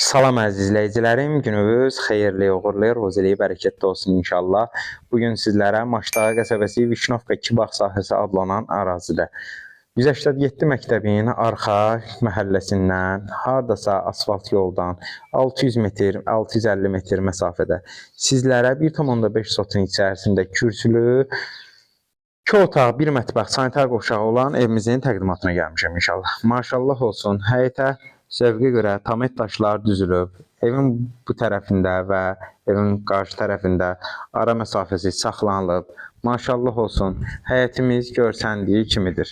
Salam əziz izləyicilərim, gününüz xeyirli, uğurlu, rozili, bərəkətli olsun inşallah. Bugün sizlərə Maştağa qəsəbəsi Vişnovka 2 bağ sahəsi adlanan ərazidə 187 məktəbin arxa məhəlləsindən, hardasa asfalt yoldan 600 metr, 650 metr məsafədə sizlərə 1,5 sotun içərisində kürsülü, 2 otaq, 1 mətbəx, sanitar qovşağı olan evimizin təqdimatına gəlmişəm inşallah. Maşallah olsun, həyətə zövqə görə tamet daşlar düzülüb. Evin bu tərəfində və evin qarşı tərəfində ara məsafəsi saxlanılıb. Maşallah olsun, həyətimiz görsəndiyi kimidir.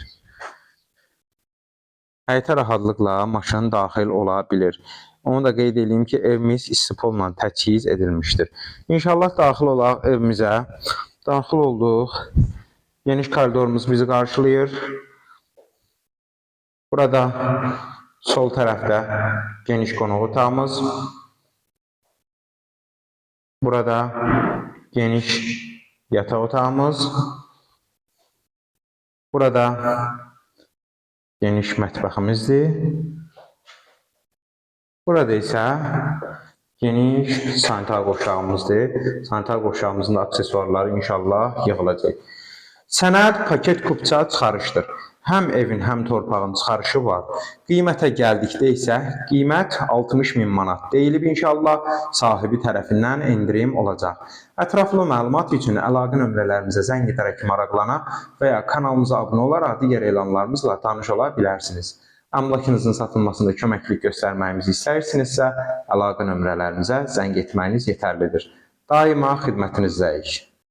Həyətə rahatlıqla maşın daxil ola bilir. Onu da qeyd edeyim ki, evimiz istipolla təchiz edilmişdir. İnşallah daxil olaq evimizə. Daxil olduq. Geniş koridorumuz bizi qarşılayır. Burada sol tərəfdə geniş qonaq otağımız. Burada geniş yataq otağımız. Burada geniş mətbəximizdir. Burada isə geniş sanitar qovşağımızdır. Sanitar qovşağımızın aksesuarları inşallah yığılacaq. Sənəd paket kupça çıxarışdır. Həm evin, həm torpağın çıxarışı var. Qiymətə gəldikdə isə qiymət 60.000 manat deyilib inşallah, sahibi tərəfindən endirim olacaq. Ətraflı məlumat üçün əlaqə nömrələrimizə zəng edərək maraqlana və ya kanalımıza abunə olaraq digər elanlarımızla tanış ola bilərsiniz. Əmlakınızın satılmasında köməklik göstərməyimizi istəyirsinizsə, əlaqə nömrələrimizə zəng etməyiniz yetərlidir. Daima xidmətinizdəyik.